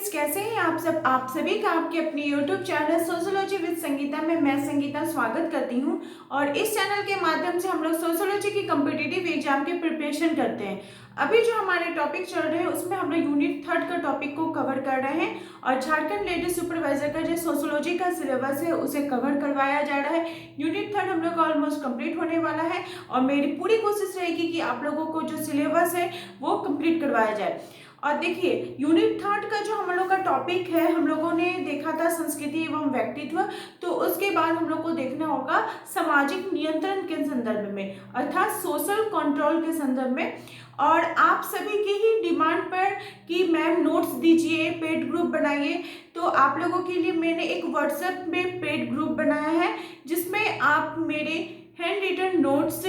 Students, कैसे हैं आप सब। आप सभी का आपके अपने YouTube channel sociology with Sangeeta में मैं संगीता स्वागत करती हूं। और इस चैनल के माध्यम से हम लोग सोशियोलॉजी की कॉम्पिटिटिव एग्जाम के प्रिपरेशन करते हैं। अभी जो हमारे टॉपिक चल रहे हैं उसमें हम लोग यूनिट 3 का टॉपिक को कवर कर रहे हैं और झारखंड लेडी सुपरवाइजर का जो सोशियोलॉजी का सिलेबस है उसे कवर करवाया जा रहा है। यूनिट 3 हम लोग का ऑलमोस्ट कंप्लीट होने वाला है और मेरी पूरी कोशिश रहेगी कि आप लोगों को जो सिलेबस है वो कंप्लीट करवाया जाए। और देखिए, यूनिट 3 का जो हम लोग का टॉपिक है, हम लोगों ने देखा था संस्कृति एवं व्यक्तित्व। तो उसके बाद हम लोग को देखना होगा सामाजिक नियंत्रण के संदर्भ में, अर्थात सोशल कंट्रोल के संदर्भ में। और आप सभी की ही डिमांड पर कि मैम नोट्स दीजिए, पेड ग्रुप बनाइए, तो आप लोगों के लिए मैंने एक व्हाट्सएप में पेड ग्रुप बनाया है जिसमें आप मेरे handwritten notes,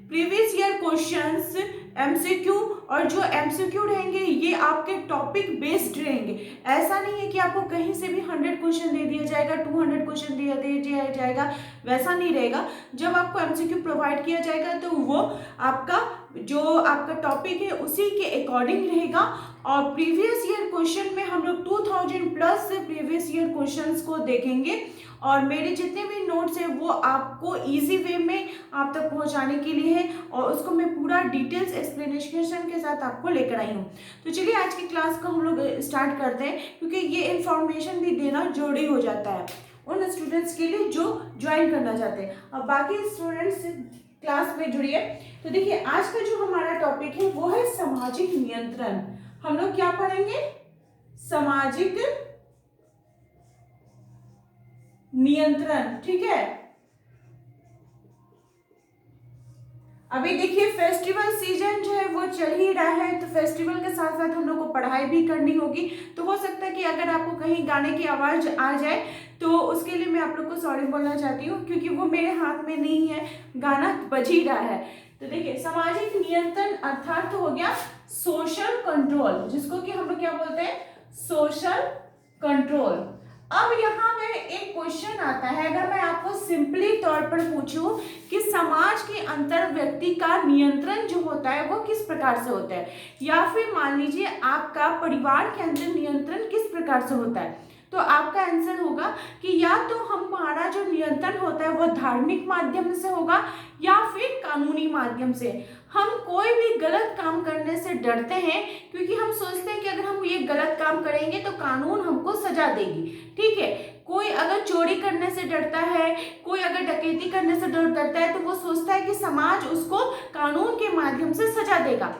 previous year questions, MCQ, और जो एमसीक्यू रहेंगे ये आपके टॉपिक बेस्ड रहेंगे। ऐसा नहीं है कि आपको कहीं से भी 100 क्वेश्चन दे दिया जाएगा, 200 क्वेश्चन दे दिया जाएगा, वैसा नहीं रहेगा। जब आपको एमसीक्यू प्रोवाइड किया जाएगा तो वो आपका टॉपिक है उसी के अकॉर्डिंग रहेगा। और प्रीवियस ईयर क्वेश्चन में हम लोग 2000 प्लस प्रीवियस ईयर क्वेश्चंस को देखेंगे और मेरे जितने भी नोट्स हैं वो आपको इजी वे में आप तक पहुंचाने के लिए है और उसको मैं पूरा डिटेल्स एक्सप्लेनेशन के साथ आपको लेकर आई हूँ। तो चलिए आज की क्लास को हम लोग स्टार्ट करते हैं, क्योंकि ये इन्फॉर्मेशन भी देना जरूरी हो जाता है उन स्टूडेंट्स के लिए जो ज्वाइन करना चाहते हैं। अब बाकी स्टूडेंट्स क्लास में जुड़िए। तो देखिए, आज का जो हमारा टॉपिक है वो है सामाजिक नियंत्रण। हम लोग क्या पढ़ेंगे? सामाजिक नियंत्रण, ठीक है। अभी देखिए, फेस्टिवल सीजन जो है वो चल ही रहा है, तो फेस्टिवल के साथ साथ हम लोग को पढ़ाई भी करनी होगी। तो हो सकता है कि अगर आपको कहीं गाने की आवाज आ जाए तो उसके लिए मैं आप लोग को सॉरी बोलना चाहती हूँ, क्योंकि वो मेरे हाथ में नहीं है, गाना बज ही रहा है। तो देखिए, सामाजिक नियंत्रण अर्थात हो गया सोशल कंट्रोल, जिसको कि हम लोग क्या बोलते हैं? Social control. अब यहाँ में एक क्वेश्चन आता है, अगर मैं आपको सिंपली तौर पर पूछूं कि समाज के अंतर व्यक्ति का नियंत्रण जो होता है वो किस प्रकार से होता है, या फिर मान लीजिए आपका परिवार के अंदर नियंत्रण किस प्रकार से होता है, तो आपका आंसर होगा कि या तो हमारा जो नियंत्रण होता है वो धार्मिक माध्यम से होगा या फिर कानूनी माध्यम से। हम कोई भी गलत काम करने से डरते हैं, क्योंकि हम सोचते हैं कि अगर हम ये गलत काम करेंगे तो कानून हमको सजा देगी, ठीक है। कोई अगर चोरी करने से डरता है, कोई अगर डकैती करने से डरता है, तो वो सोचता है कि समाज उसको कानून के माध्यम से सजा देगा।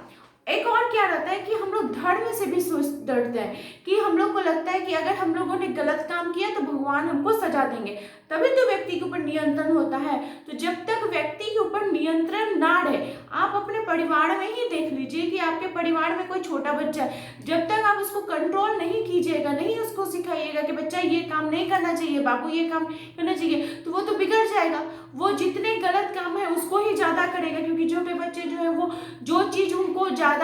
एक और क्या रहता है कि हम लोग धर्म से भी सोच डरते हैं, कि हम लोग को लगता है कि अगर हम लोगों ने गलत काम किया तो भगवान हमको सजा देंगे, तभी तो व्यक्ति के ऊपर नियंत्रण होता है। तो जब तक व्यक्ति के ऊपर नियंत्रण ना रहे, आप अपने परिवार में ही देख लीजिए कि आपके परिवार में कोई छोटा बच्चा है, जब तक आप उसको कंट्रोल नहीं कीजिएगा, नहीं उसको सिखाइएगा कि बच्चा ये काम नहीं करना चाहिए, बाबू ये काम करना चाहिए, तो वो तो बिगड़ जाएगा। वो जितने गलत काम है उसको ही ज्यादा करेगा, क्योंकि छोटे बच्चे जो है वो जो चीज उनको ज्यादा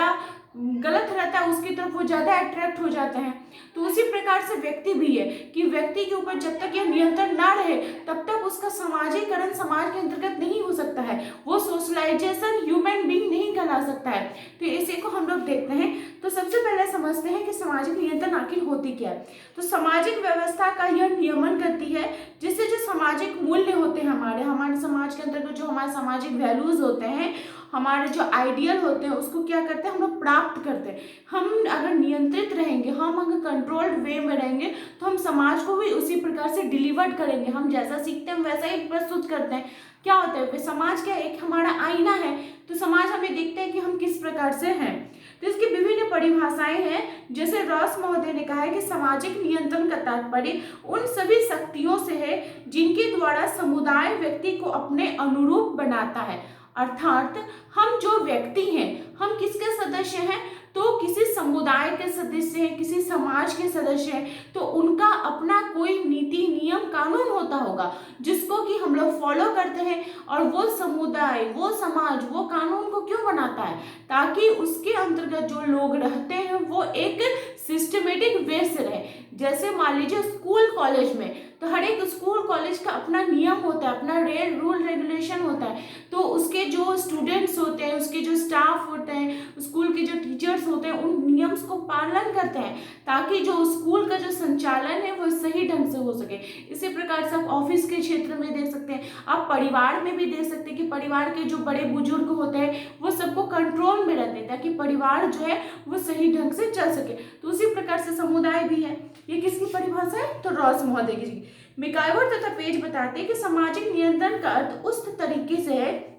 गलत रहता है उसकी तरफ वो ज्यादा अट्रैक्ट हो जाते हैं। तो उसी प्रकार से व्यक्ति भी है कि व्यक्ति के ऊपर जब तक यह नियंत्रण ना रहे तब तक उसका समाजीकरण समाज के अंतर्गत नहीं हो सकता है, वो सोशलाइजेशन ह्यूमन बीइंग नहीं कहला सकता है। तो इसी को हम लोग देखते हैं। तो सबसे पहले समझते हैं कि सामाजिक नियंत्रण आखिर होती क्या है। तो सामाजिक व्यवस्था का यह नियमन करती है जिससे जो सामाजिक मूल्य होते हैं हमारे समाज के अंतर्गत, जो हमारे सामाजिक वैल्यूज होते हैं, हमारे जो आइडियल होते हैं, उसको क्या करते हैं हम लोग प्राप्त करते हैं। हम अगर नियंत्रित रहेंगे, हम अगर कंट्रोल्ड वे में रहेंगे तो हम समाज को भी उसी प्रकार से डिलीवर करेंगे। हम जैसा सीखते हैं हम वैसा ही प्रस्तुत करते हैं। क्या होता है, समाज क्या एक हमारा आईना है, तो समाज हमें देखते हैं कि हम किस प्रकार से हैं। तो इसकी विभिन्न परिभाषाएं हैं, जैसे रॉस महोदय ने कहा है कि सामाजिक नियंत्रण का तात्पर्य उन सभी शक्तियों से है जिनके द्वारा समुदाय व्यक्ति को अपने अनुरूप बनाता है। अर्थात हम जो व्यक्ति हैं, हम किसके सदस्य हैं? तो किसी समुदाय के सदस्य हैं, किसी समाज के सदस्य हैं, तो उनका अपना कोई नीति नियम कानून होता होगा जिसको कि हम लोग फॉलो करते हैं। और वो समुदाय, वो समाज, वो कानून को क्यों बनाता है ताकि उसके अंतर्गत जो लोग रहते हैं वो एक सिस्टमेटिक वे से रहे। जैसे मान लीजिए स्कूल कॉलेज में, तो हर एक स्कूल कॉलेज का अपना नियम होता है, अपना रूल रेगुलेशन होता है। तो उसके जो स्टूडेंट्स होते हैं, उसके जो स्टाफ होते हैं, स्कूल के जो टीचर्स होते हैं, उन नियम्स को पालन करते हैं ताकि जो स्कूल का जो संचालन है वो सही ढंग से हो सके। इसी प्रकार से आप ऑफिस के क्षेत्र में देख सकते हैं, आप परिवार में भी देख सकते हैं कि परिवार के जो बड़े बुजुर्ग होते हैं वो सबको कंट्रोल में रखते हैं ताकि परिवार जो है वो सही ढंग से चल सके। तो उसी प्रकार से समुदाय भी है। ये किसकी परिभाषा है? तो रॉस महोदय की। मैकइवर तथा पेज बताते हैं कि सामाजिक नियंत्रण का अर्थ उस तरीके से है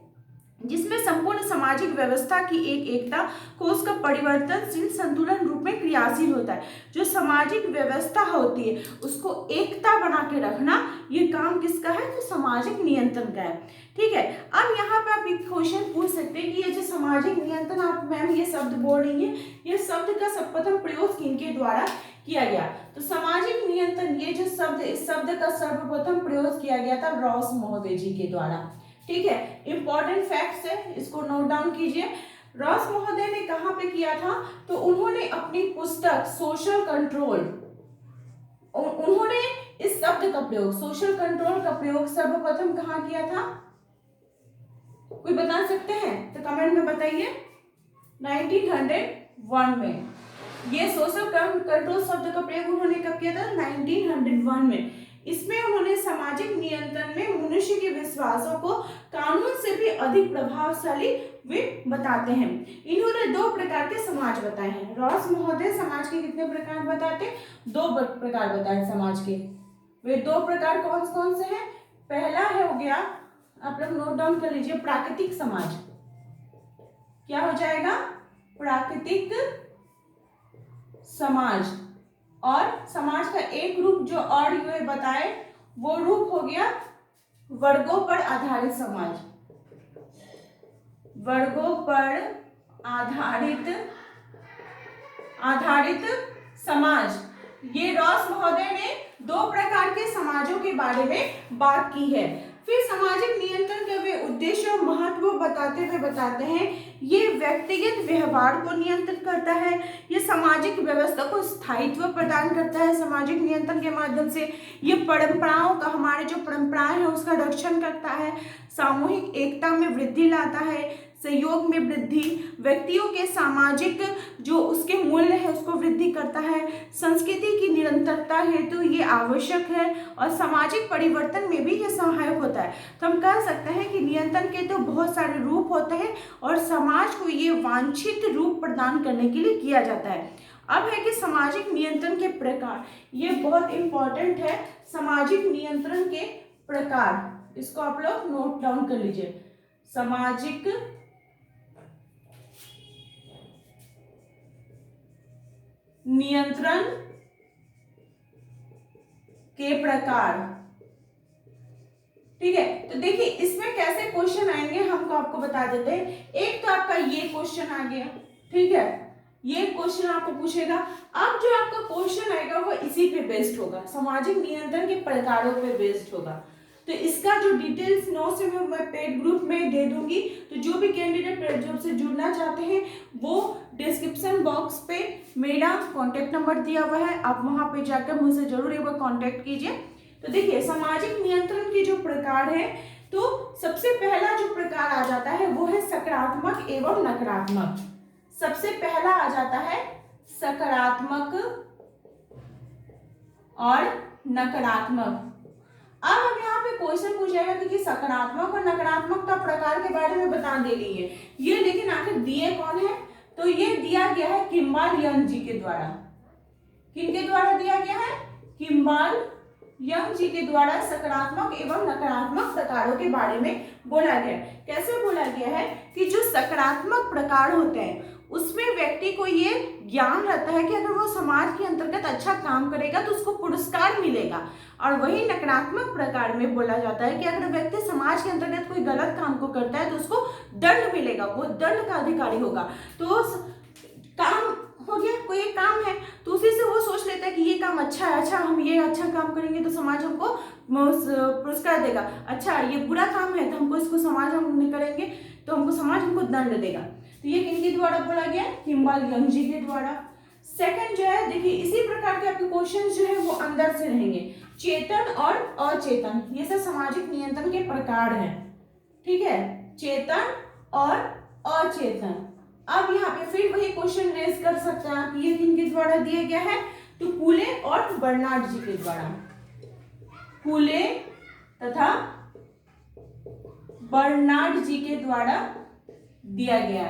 जिसमें संपूर्ण सामाजिक व्यवस्था की एकता को उसका परिवर्तनशील संतुलन रूप में क्रियाशील होता है। जो सामाजिक व्यवस्था होती है उसको एकता बना के रखना, ये काम किसका है? तो सामाजिक नियंत्रण का है। ठीक है, अब यहाँ पे आप एक क्वेश्चन पूछ सकते हैं कि ये जो सामाजिक नियंत्रण, आप मैम ये शब्द बोल रही है, ये शब्द का सर्वप्रथम प्रयोग किनके द्वारा किया गया? तो सामाजिक नियंत्रण, ये जो शब्द, इस शब्द का सर्वप्रथम प्रयोग किया गया था रॉस महोदय जी के द्वारा। ठीक है, इंपॉर्टेंट फैक्ट्स है, इसको नोट डाउन कीजिए। रॉस महोदय ने कहाँ पे किया था? तो उन्होंने अपनी पुस्तक सोशल कंट्रोल, उन्होंने इस शब्द का प्रयोग, सोशल कंट्रोल का प्रयोग सर्वप्रथम कहाँ किया था? कोई बता सकते हैं तो कमेंट में बताइए। 1901 में ये सोशल कंट्रोल शब्द का प्रयोग उन्होंने कब किया था? 1901 में। इसमें उन्होंने सामाजिक नियंत्रण में मनुष्य के विश्वासों को कानून से भी अधिक प्रभावशाली वे बताते हैं। इन्होंने 2 प्रकार के समाज बताए हैं। रॉस महोदय समाज के कितने प्रकार बताते हैं? 2 प्रकार बताए समाज के। वे 2 प्रकार कौन कौन से हैं? पहला है, हो गया, आप लोग नोट डाउन कर लीजिए, प्राकृतिक समाज। क्या हो जाएगा? प्राकृतिक समाज। और समाज का एक रूप जो और ये बताए वो रूप हो गया वर्गों पर आधारित समाज। वर्गों पर आधारित समाज। ये रॉस महोदय ने 2 प्रकार के समाजों के बारे में बात की है। फिर सामाजिक नियंत्रण के वे उद्देश्य और महत्व बताते हुए बताते हैं ये व्यक्तिगत व्यवहार को नियंत्रित करता है, ये सामाजिक व्यवस्था को स्थायित्व प्रदान करता है सामाजिक नियंत्रण के माध्यम से, ये परंपराओं का, हमारे जो परंपराएं हैं उसका रक्षण करता है, सामूहिक एकता में वृद्धि लाता है, सहयोग में वृद्धि, व्यक्तियों के सामाजिक जो उसके मूल्य है उसको वृद्धि करता है, संस्कृति की निरंतरता हेतु ये आवश्यक है और सामाजिक परिवर्तन में भी ये सहायक होता है। तो हम कह सकते हैं कि नियंत्रण के तो बहुत सारे रूप होते हैं और समाज को ये वांछित रूप प्रदान करने के लिए किया जाता है। अब है कि सामाजिक नियंत्रण के प्रकार, ये बहुत इंपॉर्टेंट है, सामाजिक नियंत्रण के प्रकार, इसको आप लोग नोट डाउन कर लीजिए। सामाजिक नियंत्रण के प्रकार। ठीक है, तो देखिए इसमें कैसे क्वेश्चन आएंगे हमको आपको बता देते हैं। एक तो आपका ये क्वेश्चन आ गया, ठीक है, ये क्वेश्चन आपको पूछेगा। अब जो आपका क्वेश्चन आएगा वो इसी पे बेस्ड होगा, सामाजिक नियंत्रण के प्रकारों पे बेस्ड होगा। तो इसका जो डिटेल्स नोट्स है मैं पेड ग्रुप में दे दूंगी, तो जो भी कैंडिडेट पेड ग्रुप से जुड़ना चाहते हैं वो डिस्क्रिप्शन बॉक्स पे मेरा कॉन्टेक्ट नंबर दिया हुआ है, आप वहां पे जाकर मुझसे जरूर एक बार कॉन्टेक्ट कीजिए। तो देखिए सामाजिक नियंत्रण के जो प्रकार है, तो सबसे पहला जो प्रकार आ जाता है वो है सकारात्मक एवं नकारात्मक। सबसे पहला आ जाता है सकारात्मक और नकारात्मक। अब हम यहाँ पे क्वेश्चन पूछेगा कि सकारात्मक और नकारात्मक प्रकार के बारे में बता दे रही है ये, लेकिन आखिर दिए कौन है? तो ये दिया गया है किम्बाल यंग जी के द्वारा। किनके द्वारा दिया गया है? किम्बाल यंग जी के द्वारा सकारात्मक एवं नकारात्मक प्रकारों के बारे में बोला गया। कैसे बोला गया है कि जो सकारात्मक प्रकार होते हैं उसमें व्यक्ति को ये ज्ञान रहता है कि अगर वो समाज के अंतर्गत अच्छा काम करेगा तो उसको पुरस्कार मिलेगा, और वही नकारात्मक प्रकार में बोला जाता है कि अगर व्यक्ति समाज के अंतर्गत कोई गलत काम को करता है तो उसको दंड मिलेगा, वो दंड का अधिकारी होगा। तो काम हो गया, कोई एक काम है तो उसी से वो सोच लेता है कि ये काम अच्छा है, अच्छा हम ये अच्छा काम करेंगे तो समाज हमको पुरस्कार देगा, अच्छा ये बुरा काम है तो हमको इसको समाज हम नहीं करेंगे तो हमको समाज हमको दंड देगा। तो ये किनके द्वारा बोला गया? किम्बल यंग जी के द्वारा। सेकंड जो है, देखिए इसी प्रकार के आपके क्वेश्चन जो है वो अंदर से रहेंगे, चेतन और अचेतन, ये सब सामाजिक नियंत्रण के प्रकार हैं, ठीक है, चेतन और अचेतन। अब यहाँ पे फिर वही क्वेश्चन रेज कर सकते हैं आप, ये किनके द्वारा दिया गया है? तो कूले और बर्नार्ड जी के द्वारा, कूले तथा बर्नार्ड जी के द्वारा दिया गया,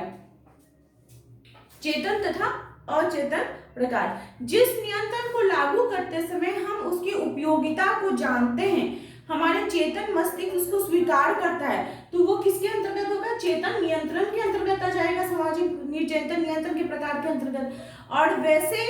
चेतन तथा अचेतन प्रकार। जिस नियंत्रण को लागू करते समय हम उसकी उपयोगिता को जानते हैं, हमारे चेतन मस्तिष्क उसको स्वीकार करता है, तो वो किसके अंतर्गत होगा? चेतन नियंत्रण के अंतर्गत आ जाएगा, सामाजिक चेतन नियंत्रण के प्रकार के अंतर्गत। और वैसे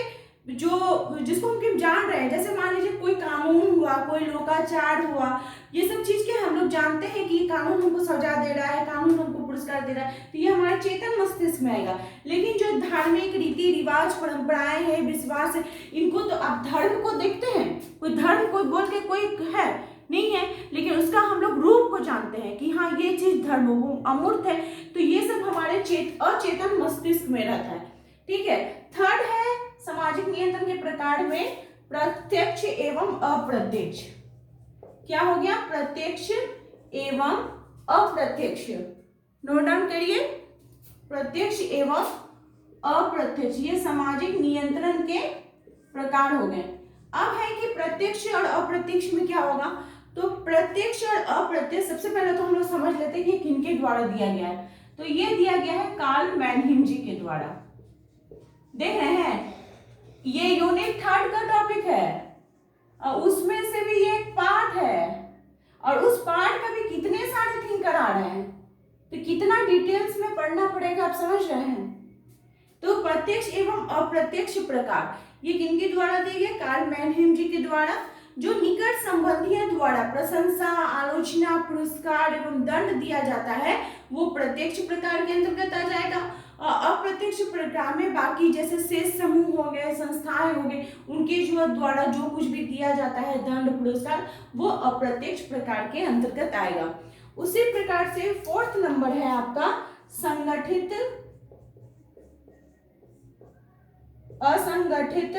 जो जिसको हम जान रहे हैं, जैसे मान लीजिए कोई कानून हुआ, कोई लोकाचार हुआ, ये सब चीज के हम लोग जानते हैं कि कानून हमको सजा दे रहा है, कानून हमको पुरस्कार दे रहा है, तो ये हमारे चेतन मस्तिष्क में आएगा। लेकिन जो धार्मिक रीति रिवाज परंपराएं हैं, विश्वास है, इनको तो आप धर्म को देखते हैं, कोई धर्म को बोल के कोई है नहीं है, लेकिन उसका हम लोग रूप को जानते हैं कि हाँ ये चीज धर्म वो अमूर्त है, तो ये सब हमारे अचेतन मस्तिष्क में रहता है, ठीक है। थर्ड है सामाजिक नियंत्रण के प्रकार में प्रत्यक्ष एवं अप्रत्यक्ष। क्या हो गया? प्रत्यक्ष एवं अप्रत्यक्ष, नोट डाउन करिए, प्रत्यक्ष एवं अप्रत्यक्ष, ये सामाजिक नियंत्रण के प्रकार हो गए। अब है कि प्रत्यक्ष और अप्रत्यक्ष में क्या होगा? तो प्रत्यक्ष और अप्रत्यक्ष, सबसे पहले तो हम लोग समझ लेते हैं कि किनके द्वारा दिया गया है। तो ये दिया गया है कार्ल मैनहीम जी के द्वारा। देख रहे हैं, ये यूनिट 3 का टॉपिक है, और उसमें से भी ये एक पार्ट है, और उस पार्ट का भी कितने सारे थिंकर आ रहे हैं, तो कितना डिटेल्स में पढ़ना पड़ेगा, आप समझ रहे हैं। तो प्रत्यक्ष एवं अप्रत्यक्ष प्रकार ये किनके द्वारा दिए गए? कार्ल मैनहीम जी के द्वारा। जो निकट संबंधियों द्वारा प्रशंसा, आलोचना, पुरस्कार एवं दंड दिया जाता है, वो प्रत्यक्ष प्रकार के अंतर्गत आ जाएगा। अप्रत्यक्ष प्रकार में बाकी जैसे शेष समूह हो गए, संस्थाएं हो गए, उनके जो द्वारा जो कुछ भी दिया जाता है दंड पुरस्कार, वो अप्रत्यक्ष प्रकार के अंतर्गत आएगा। उसी प्रकार से 4th नंबर है आपका संगठित असंगठित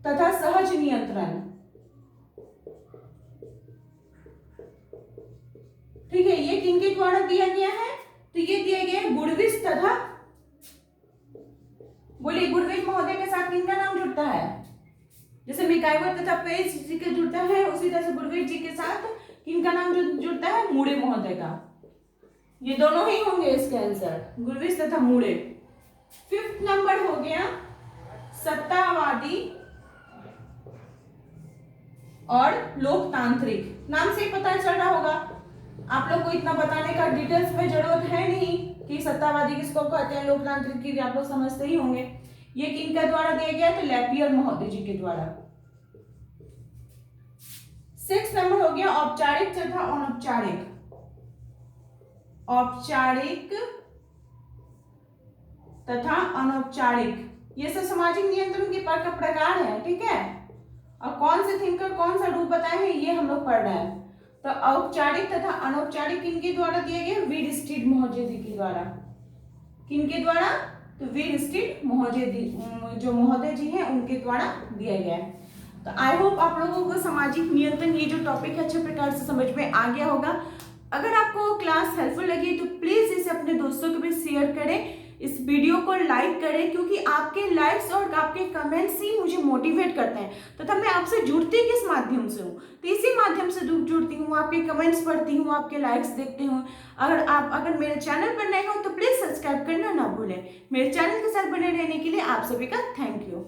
तथा सहज नियंत्रण, ठीक है। ये किनके द्वारा दिया गया है? तो ये दिया गया है गुडविच तथा, बोलिए गुडविच महोदय के साथ किनका नाम जुड़ता है? जैसे मैकाइवर तथा पेज जी के जुड़ता है, उसी तरह से गुडविच जी के साथ किनका नाम जुड़ता है? मूडे महोदय का। ये दोनों ही होंगे इसके आंसर, गुडविच तथा मूडे। 5th नंबर हो गया सत्तावादी और लोकतांत्रिक। नाम से ही पता चल रहा होगा, आप लोग को इतना बताने का डिटेल्स में जरूरत है नहीं कि सत्तावादी किसको कहते हैं, लोकतांत्रिक की आप लोग समझते ही होंगे। ये किनके द्वारा दिया गया? तो लैपियर महोदय जी के द्वारा। 6th नंबर हो गया औपचारिक तथा अनौपचारिक। औपचारिक तथा अनौपचारिक, ये सब सामाजिक नियंत्रण के प्रकार है, ठीक है। और कौन से थिंकर कौन सा रूप बताए हैं ये हम लोग पढ़ रहे हैं। तो औपचारिक तथा अनौपचारिक किनके द्वारा दिए गए? वीरस्टीड महोदय जी के द्वारा। किनके द्वारा? तो वीरस्टीड महोदय जो महोदय जी हैं उनके द्वारा दिया गया है। तो आई होप आप लोगों को सामाजिक नियंत्रण ये जो टॉपिक है अच्छे प्रकार से समझ में आ गया होगा। अगर आपको क्लास हेल्पफुल लगी तो प्लीज इसे अपने दोस्तों के भी शेयर करें, इस वीडियो को लाइक करें, क्योंकि आपके लाइक्स और आपके कमेंट्स ही मुझे मोटिवेट करते हैं। तथा मैं आपसे जुड़ती किस माध्यम से हूँ? तो इसी माध्यम से जुड़ती हूँ, आपके कमेंट्स पढ़ती हूँ, आपके लाइक्स देखती हूँ। अगर मेरे चैनल पर नए हो तो प्लीज सब्सक्राइब करना ना भूलें। मेरे चैनल के साथ बने रहने के लिए आप सभी का थैंक यू।